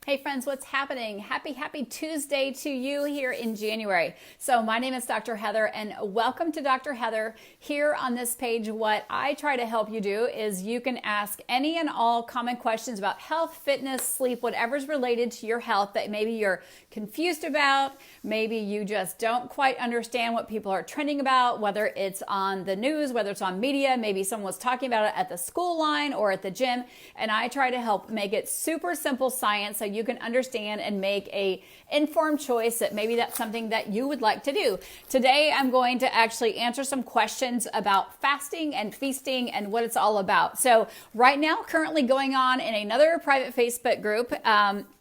Hey friends, what's happening? Happy Tuesday to you here in January. So my name is Dr. Heather and welcome to Dr. Heather. Here on this page, what I try to help you do is you can ask any and all common questions about health, fitness, sleep, whatever's related to your health that maybe you're confused about, maybe you just don't quite understand what people are trending about, whether it's on the news, whether it's on media, maybe someone was talking about it at the school line or at the gym, and I try to help make it super simple science so you can understand and make a informed choice that maybe that's something that you would like to do. Today, I'm going to actually answer some questions about fasting and feasting and what it's all about. So right now, currently going on in another private Facebook group,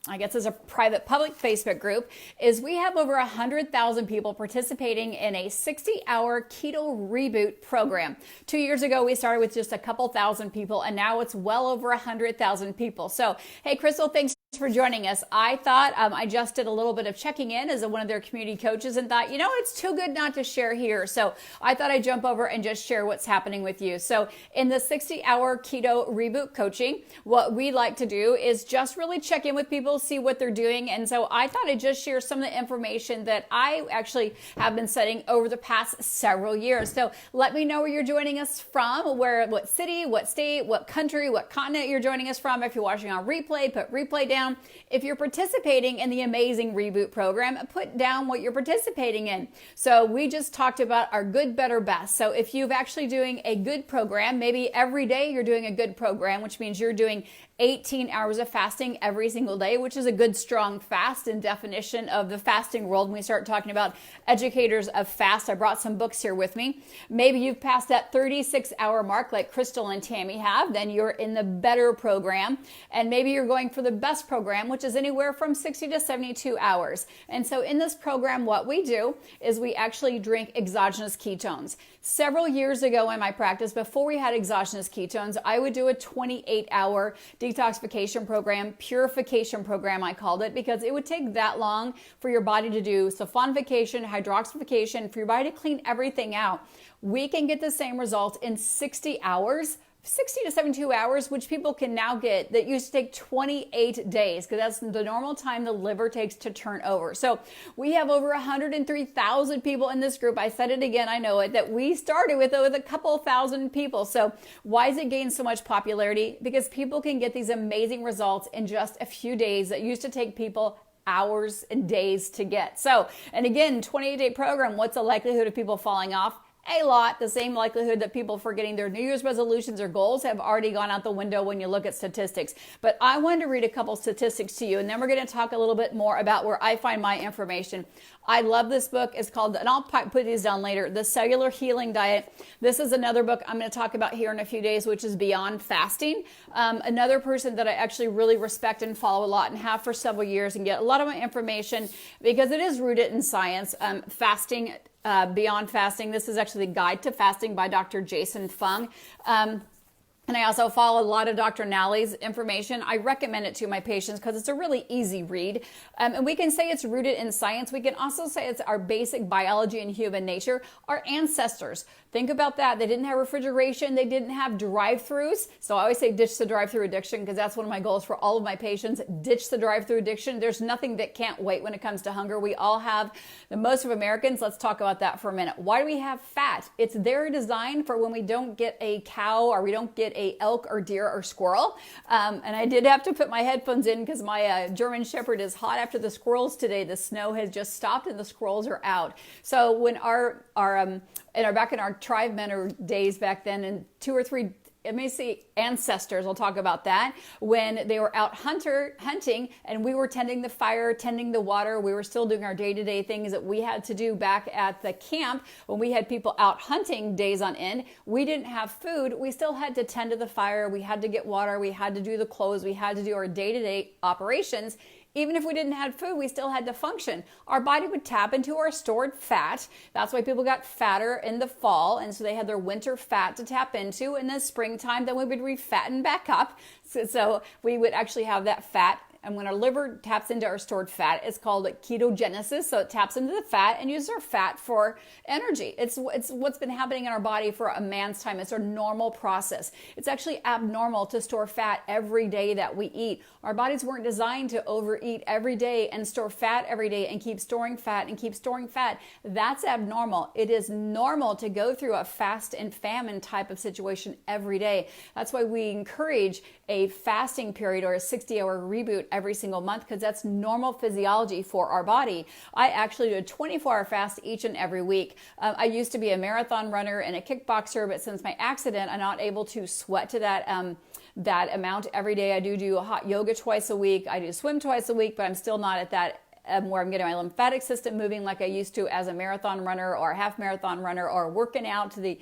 I guess as a private public Facebook group, is we have over 100,000 people participating in a 60-hour keto reboot program. 2 years ago, we started with just a couple thousand people, and now it's well over 100,000 people. So, hey, Crystal, thanks for joining us. I thought I just did a little bit of checking in as one of their community coaches and thought, it's too good not to share here. So I thought I'd jump over and just share what's happening with you. So in the 60-hour keto reboot coaching, what we like to do is just really check in with people, see what they're doing. And so I thought I'd just share some of the information that I actually have been studying over the past several years. So let me know where you're joining us from, what city, what state, what country, what continent you're joining us from. If you're watching on replay, put replay down. If you're participating in the amazing reboot program, put down what you're participating in. So we just talked about our good, better, best. So if you've actually doing a good program, maybe every day you're doing a good program, which means you're doing 18 hours of fasting every single day, which is a good, strong fast in definition of the fasting world. When we start talking about educators of fast, I brought some books here with me. Maybe you've passed that 36-hour mark like Crystal and Tammy have, then you're in the better program. And maybe you're going for the best program, which is anywhere from 60 to 72 hours. And so in this program, what we do is we actually drink exogenous ketones. Several years ago in my practice, before we had exogenous ketones, I would do a 28-hour detoxification program, purification program, I called it, because it would take that long for your body to do sulfonification, hydroxification, for your body to clean everything out. We can get the same results in 60 hours, 60 to 72 hours, which people can now get that used to take 28 days, because that's the normal time the liver takes to turn over. So we have over 103,000 people in this group. I said it again, I know it, that we started with a couple thousand people. So why has it gained so much popularity? Because people can get these amazing results in just a few days that used to take people hours and days to get. So, and again, 28-day program, what's the likelihood of people falling off? A lot. The same likelihood that people forgetting their New Year's resolutions or goals have already gone out the window when you look at statistics. But I wanted to read a couple statistics to you, and then we're going to talk a little bit more about where I find my information. I love this book. It's called, and I'll put these down later, The Cellular Healing Diet. This is another book I'm going to talk about here in a few days, which is Beyond Fasting. Another person that I actually really respect and follow a lot and have for several years and get a lot of my information because it is rooted in science. Fasting, Beyond Fasting. This is actually the Guide to Fasting by Dr. Jason Fung. And I also follow a lot of Dr. Nally's information. I recommend it to my patients because it's a really easy read. And we can say it's rooted in science. We can also say it's our basic biology and human nature. Our ancestors, think about that. They didn't have refrigeration. They didn't have drive-thrus. So I always say ditch the drive-through addiction because that's one of my goals for all of my patients. Ditch the drive-through addiction. There's nothing that can't wait when it comes to hunger. We all have, the most of Americans, let's talk about that for a minute. Why do we have fat? It's their design for when we don't get a cow or we don't get a elk or deer or squirrel. And I did have to put my headphones in because my German Shepherd is hot after the squirrels today. The snow has just stopped and the squirrels are out. So when back in our tribe men days back then, and 2 or 3 ancestors, I'll talk about that, when they were out hunting and we were tending the fire, tending the water, we were still doing our day-to-day things that we had to do back at the camp. When we had people out hunting days on end, we didn't have food. We still had to tend to the fire. We had to get water. We had to do the clothes. We had to do our day-to-day operations. Even if we didn't have food, we still had to function. Our body would tap into our stored fat. That's why people got fatter in the fall. And so they had their winter fat to tap into. In the springtime, then we would refatten back up. So we would actually have that fat And when our liver taps into our stored fat, it's called ketogenesis. So it taps into the fat and uses our fat for energy. It's what's been happening in our body for a man's time. It's our normal process. It's actually abnormal to store fat every day that we eat. Our bodies weren't designed to overeat every day and store fat every day and keep storing fat and keep storing fat. That's abnormal. It is normal to go through a fast and famine type of situation every day. That's why we encourage a fasting period or a 60-hour reboot every single month, because that's normal physiology for our body. I actually do a 24-hour fast each and every week. I used to be a marathon runner and a kickboxer, but since my accident, I'm not able to sweat to that amount every day. I do hot yoga twice a week. I do swim twice a week, but I'm still not at that where I'm getting my lymphatic system moving like I used to as a marathon runner or a half marathon runner, or working out to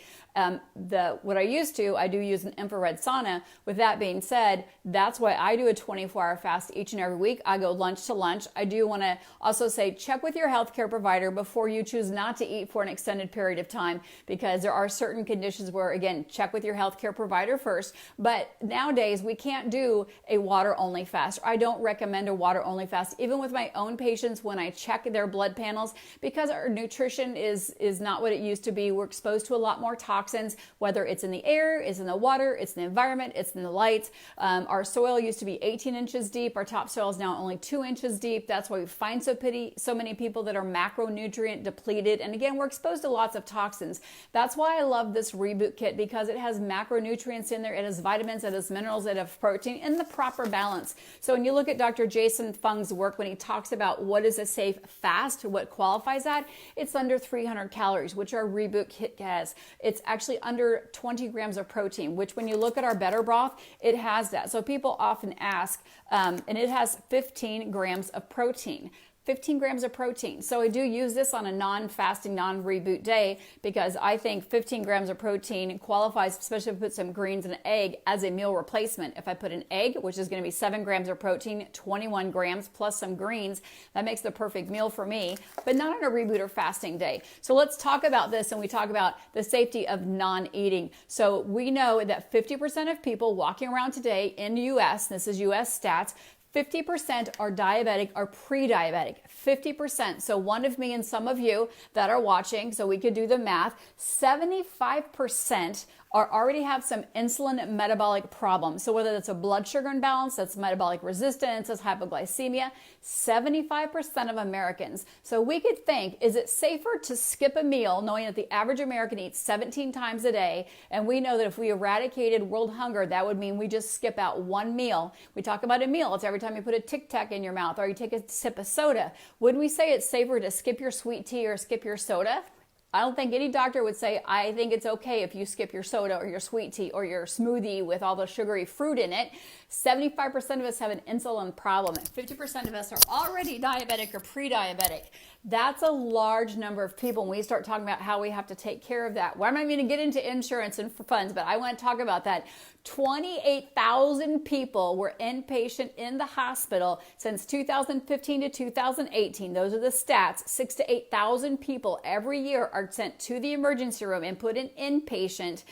what I used to. I do use an infrared sauna. With that being said, that's why I do a 24-hour fast each and every week. I go lunch to lunch. I do want to also say, check with your healthcare provider before you choose not to eat for an extended period of time, because there are certain conditions where, again, check with your healthcare provider first. But nowadays we can't do a water only fast. I don't recommend a water only fast, even with my own patients when I check their blood panels, because our nutrition is not what it used to be. We're exposed to a lot more toxins, whether it's in the air, it's in the water, it's in the environment, it's in the lights. Our soil used to be 18 inches deep. Our topsoil is now only 2 inches deep. That's why we find so many people that are macronutrient depleted. And again, we're exposed to lots of toxins. That's why I love this Reboot Kit, because it has macronutrients in there. It has vitamins, it has minerals, it has protein in the proper balance. So when you look at Dr. Jason Fung's work, when he talks about what is a safe fast, what qualifies that, it's under 300 calories, which our Reboot Kit has. It's actually under 20 grams of protein, which when you look at our Better Broth, it has that. So people often ask, and it has 15 grams of protein. 15 grams of protein. So I do use this on a non-fasting, non-reboot day, because I think 15 grams of protein qualifies, especially if I put some greens and an egg, as a meal replacement. If I put an egg, which is going to be 7 grams of protein, 21 grams plus some greens, that makes the perfect meal for me, but not on a reboot or fasting day. So let's talk about this, and we talk about the safety of non-eating. So we know that 50% of people walking around today in the US, this is US stats, 50% are diabetic or pre-diabetic, 50%. So one of me and some of you that are watching, so we could do the math, 75% already have some insulin metabolic problems. So whether that's a blood sugar imbalance, that's metabolic resistance, that's hypoglycemia, 75% of Americans. So we could think, is it safer to skip a meal, knowing that the average American eats 17 times a day? And we know that if we eradicated world hunger, that would mean we just skip out one meal. We talk about a meal. It's every time you put a Tic Tac in your mouth or you take a sip of soda. Wouldn't we say it's safer to skip your sweet tea or skip your soda? I don't think any doctor would say, I think it's okay if you skip your soda or your sweet tea or your smoothie with all the sugary fruit in it. 75% of us have an insulin problem, and 50% of us are already diabetic or pre-diabetic. That's a large number of people, and we start talking about how we have to take care of that. Well, I'm not going to get into insurance and funds, but I want to talk about that. 28,000 people were inpatient in the hospital since 2015 to 2018. Those are the stats. 6,000 to 8,000 people every year are sent to the emergency room and put in inpatient.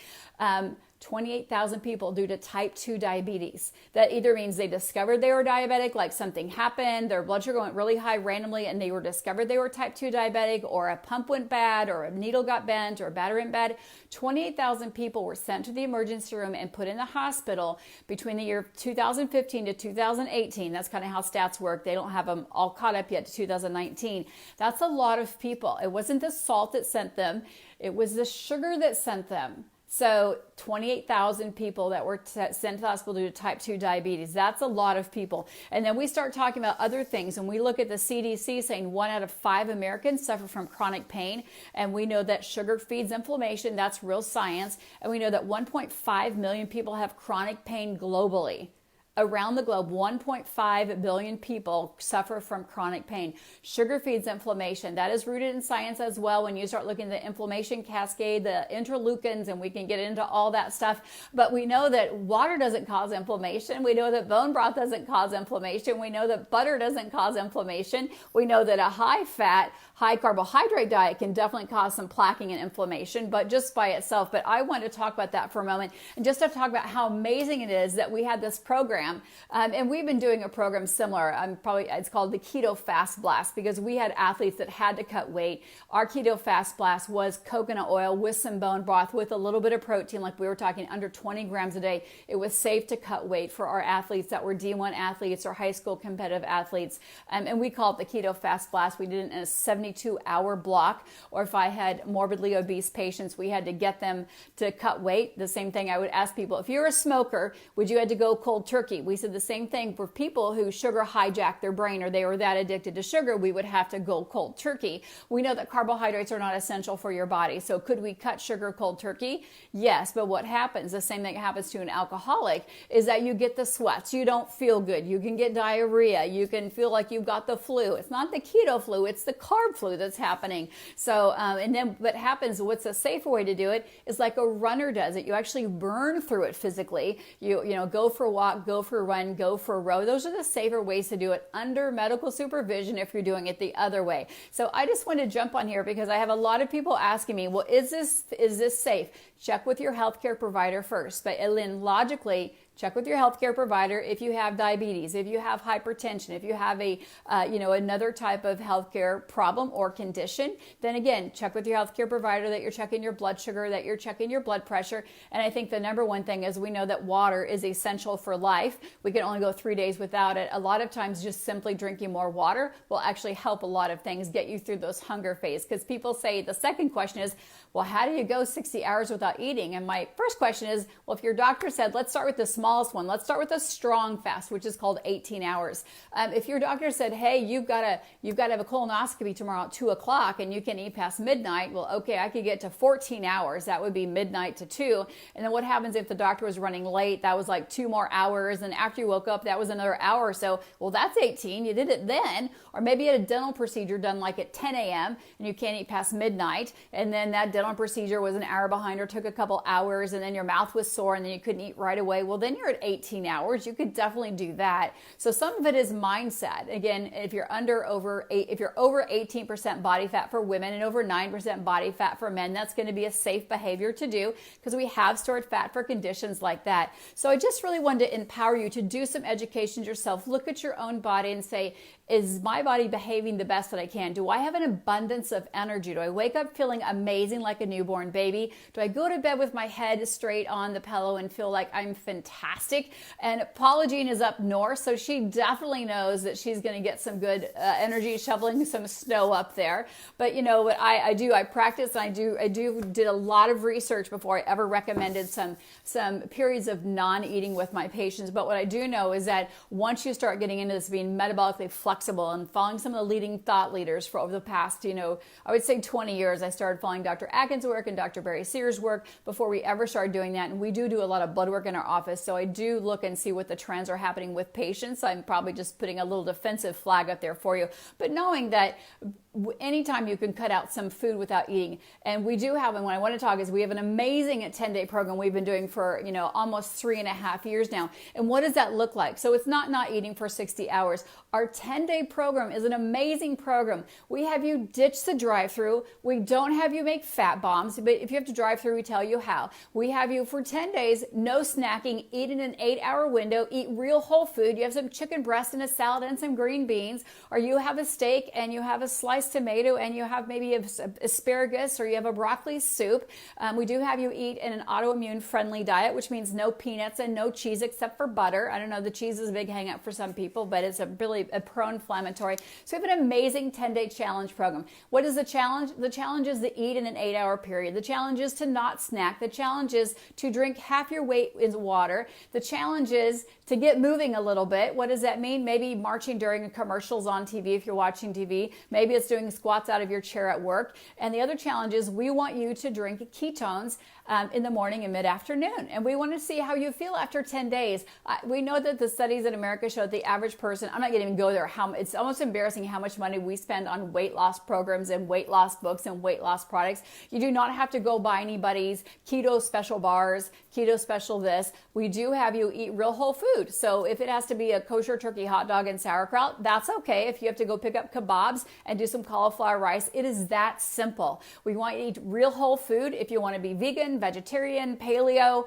28,000 people due to type 2 diabetes. That either means they discovered they were diabetic, like something happened, their blood sugar went really high randomly and they were discovered they were type 2 diabetic, or a pump went bad, or a needle got bent, or a battery went bad. 28,000 people were sent to the emergency room and put in the hospital between the year 2015 to 2018. That's kind of how stats work. They don't have them all caught up yet to 2019. That's a lot of people. It wasn't the salt that sent them. It was the sugar that sent them. So 28,000 people that were sent to the hospital due to type 2 diabetes. That's a lot of people. And then we start talking about other things, and we look at the CDC saying 1 out of 5 Americans suffer from chronic pain. And we know that sugar feeds inflammation. That's real science. And we know that 1.5 million people have chronic pain globally. Around the globe, 1.5 billion people suffer from chronic pain. Sugar feeds inflammation. That is rooted in science as well. When you start looking at the inflammation cascade, the interleukins, and we can get into all that stuff. But we know that water doesn't cause inflammation. We know that bone broth doesn't cause inflammation. We know that butter doesn't cause inflammation. We know that a high fat, high carbohydrate diet can definitely cause some plaquing and inflammation, but just by itself. But I want to talk about that for a moment, and just to talk about how amazing it is that we had this program program. And we've been doing a program similar. It's called the Keto Fast Blast, because we had athletes that had to cut weight. Our Keto Fast Blast was coconut oil with some bone broth with a little bit of protein, like we were talking, under 20 grams a day. It was safe to cut weight for our athletes that were D1 athletes or high school competitive athletes. And we call it the Keto Fast Blast. We did it in a 72-hour block. Or if I had morbidly obese patients, we had to get them to cut weight. The same thing I would ask people, if you're a smoker, would you have to go cold turkey? We said the same thing for people who sugar hijacked their brain or they were that addicted to sugar, we would have to go cold turkey. We know that carbohydrates are not essential for your body. So could we cut sugar cold turkey? Yes, but what happens, the same thing happens to an alcoholic, is that you get the sweats, you don't feel good, you can get diarrhea, you can feel like you've got the flu. It's not the keto flu, it's the carb flu that's happening. So, and then what happens, what's a safer way to do it is like a runner does it. You actually burn through it physically. You know, go for a walk, go for a run, go for a row. Those are the safer ways to do it under medical supervision if you're doing it the other way. So I just want to jump on here because I have a lot of people asking me, well, is this safe? Check with your healthcare provider first. But then logically, check with your healthcare provider if you have diabetes, if you have hypertension, if you have a, another type of healthcare problem or condition. Then again, check with your healthcare provider that you're checking your blood sugar, that you're checking your blood pressure. And I think the number one thing is we know that water is essential for life. We can only go 3 days without it. A lot of times just simply drinking more water will actually help a lot of things, get you through those hunger phase. Because people say, the second question is, well, how do you go 60 hours without eating? And my first question is, well, if your doctor said, let's start with the smallest one, let's start with a strong fast, which is called 18 hours. If your doctor said, hey, you've got to have a colonoscopy tomorrow at 2 o'clock and you can eat past midnight, well, okay, I could get to 14 hours. That would be midnight to 2. And then what happens if the doctor was running late? That was like 2 more hours. And after you woke up, that was another hour or so. Well, that's 18. You did it then. Or maybe you had a dental procedure done like at 10 a.m. and you can't eat past midnight. And then that dental procedure was an hour behind or took a couple hours, and then your mouth was sore and then you couldn't eat right away. Well, then you're at 18 hours. You could definitely do that. So some of it is mindset. Again, if you're over 18% body fat for women and over 9% body fat for men, that's going to be a safe behavior to do because we have stored fat for conditions like that. So I just really wanted to empower you to do some education yourself. Look at your own body and say, is my body behaving the best that I can? Do I have an abundance of energy? Do I wake up feeling amazing like a newborn baby? Do I go to bed with my head straight on the pillow and feel like I'm fantastic? And Paula Jean is up north, so she definitely knows that she's going to get some good energy shoveling some snow up there. But you know what I do? I practice. And I did a lot of research before I ever recommended some periods of non-eating with my patients. But what I do know is that once you start getting into this being metabolically flexible and following some of the leading thought leaders for over the past, I would say 20 years, I started following Dr. Atkins' work and Dr. Barry Sears' work before we ever started doing that. And we do a lot of blood work in our office. So I do look and see what the trends are happening with patients. I'm probably just putting a little defensive flag up there for you. But knowing that anytime you can cut out some food without eating. And we do have, and what I want to talk is we have an amazing 10-day program we've been doing for, almost 3.5 years now. And what does that look like? So it's not eating for 60 hours. Our 10-day program is an amazing program. We have you ditch the drive-through. We don't have you make fat bombs, but if you have to drive through, we tell you how. We have you for 10 days, no snacking, eat in an 8-hour window, eat real whole food. You have some chicken breast and a salad and some green beans, or you have a steak and you have a sliced tomato and you have maybe asparagus, or you have a broccoli soup. We do have you eat in an autoimmune friendly diet, which means no peanuts and no cheese except for butter. I don't know, the cheese is a big hang up for some people, but it's a pro-inflammatory. So we have an amazing 10-day challenge program. What is the challenge? The challenge is to eat in an 8-hour period. The challenge is to not snack. The challenge is to drink half your weight in water. The challenge is to get moving a little bit. What does that mean? Maybe marching during commercials on TV if you're watching TV. Maybe it's doing squats out of your chair at work. And the other challenge is we want you to drink ketones in the morning and mid-afternoon. And we want to see how you feel after 10 days. We know that the studies in America show that the average person, I'm not going to even go there, it's almost embarrassing how much money we spend on weight loss programs and weight loss books and weight loss products. You do not have to go buy anybody's keto special bars, keto special this. We do have you eat real whole food. So if it has to be a kosher turkey hot dog and sauerkraut, that's okay. If you have to go pick up kebabs and do some cauliflower rice, it is that simple. We want you to eat real whole food. If you want to be vegan, vegetarian, paleo,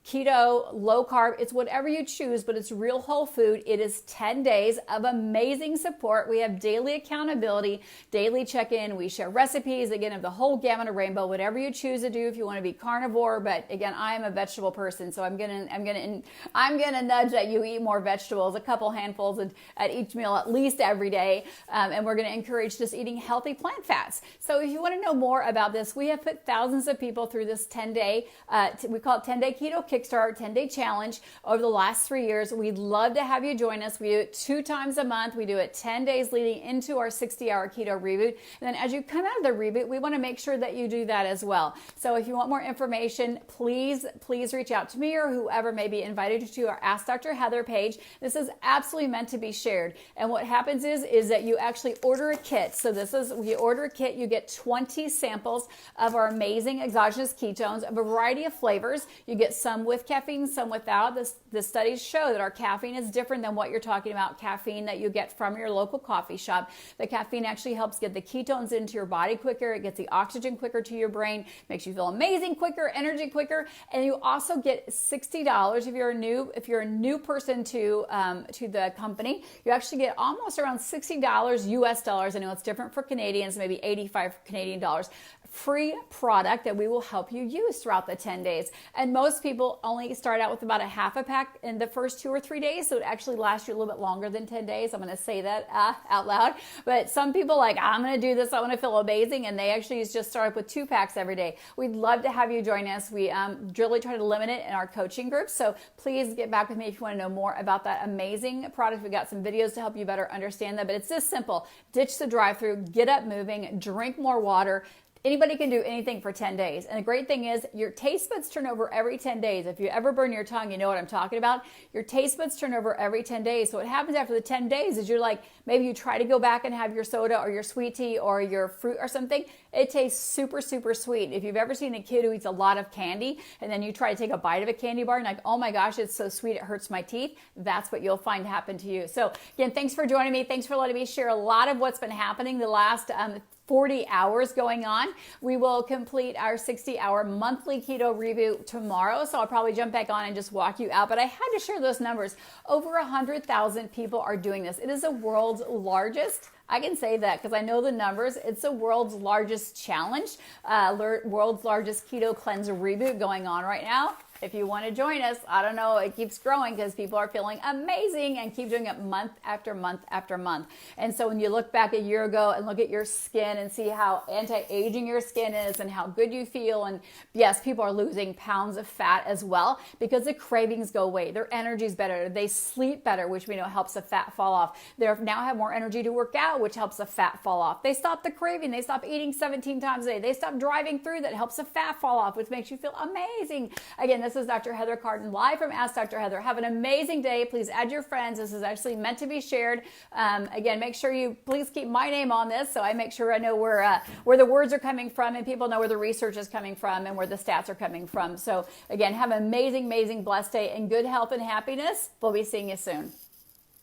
keto, low carb. It's whatever you choose, but it's real whole food. It is 10 days of amazing support. We have daily accountability, daily check-in. We share recipes, again, of the whole gamut of rainbow, whatever you choose to do. If you want to be carnivore, but again, I am a vegetable person, so I'm gonna nudge that you eat more vegetables, a couple handfuls at each meal, at least every day, and we're gonna encourage just eating healthy plant fats. So if you want to know more about this, we have put thousands of people through this 10-day, we call it 10-day keto kickstart, 10-day challenge over the last 3 years. We'd love to have you join us. We do it 2 times a month. We do it 10 days leading into our 60-hour keto reboot. And then as you come out of the reboot, we want to make sure that you do that as well. So if you want more information, please reach out to me or whoever may be invited you to our Ask Dr. Heather page. This is absolutely meant to be shared. And what happens is that you actually order a kit. So you order a kit, you get 20 samples of our amazing exogenous ketones, a variety of flavors. You get some with caffeine, some without. The studies show that our caffeine is different than what you're talking about, caffeine that you get from your local coffee shop. The caffeine actually helps get the ketones into your body quicker. It gets the oxygen quicker to your brain, makes you feel amazing quicker, energy quicker. And you also get $60 if you're a new person to the company. You actually get almost around $60 US dollars. I know it's different for Canadians, maybe 85 Canadian dollars. Free product that we will help you use throughout the 10 days. And most people only start out with about a half a pack in the first 2 or 3 days. So it actually lasts you a little bit longer than 10 days. I'm going to say that out loud. But some people I'm going to do this. I want to feel amazing. And they actually just start up with 2 packs every day. We'd love to have you join us. We really try to limit it in our coaching groups. So please get back with me if you want to know more about that amazing product. We've got some videos to help you better understand that. But it's this simple. Ditch the drive-through, get up moving, drink more water. Anybody can do anything for 10 days. And the great thing is your taste buds turn over every 10 days. If you ever burn your tongue, you know what I'm talking about. Your taste buds turn over every 10 days. So what happens after the 10 days is maybe you try to go back and have your soda or your sweet tea or your fruit or something. It tastes super, super sweet. If you've ever seen a kid who eats a lot of candy and then you try to take a bite of a candy bar and oh my gosh, it's so sweet, it hurts my teeth. That's what you'll find happen to you. So again, thanks for joining me. Thanks for letting me share a lot of what's been happening the last 40 hours going on. We will complete our 60-hour monthly keto reboot tomorrow, so I'll probably jump back on and just walk you out, but I had to share those numbers. Over 100,000 people are doing this. It is the world's largest, I can say that because I know the numbers. It's the world's largest challenge, world's largest keto cleanse reboot going on right now. If you want to join us, I don't know, it keeps growing because people are feeling amazing and keep doing it month after month after month. And so when you look back a year ago and look at your skin and see how anti-aging your skin is and how good you feel, and yes, people are losing pounds of fat as well because the cravings go away. Their energy is better. They sleep better, which we know helps the fat fall off. They now have more energy to work out, which helps the fat fall off. They stop the craving. They stop eating 17 times a day. They stop driving through. That helps the fat fall off, which makes you feel amazing. Again, this is Dr. Heather Carton live from Ask Dr. Heather. Have an amazing day. Please add your friends. This is actually meant to be shared. Again, make sure you please keep my name on this so I make sure I know where the words are coming from and people know where the research is coming from and where the stats are coming from. So again, have an amazing, amazing, blessed day and good health and happiness. We'll be seeing you soon.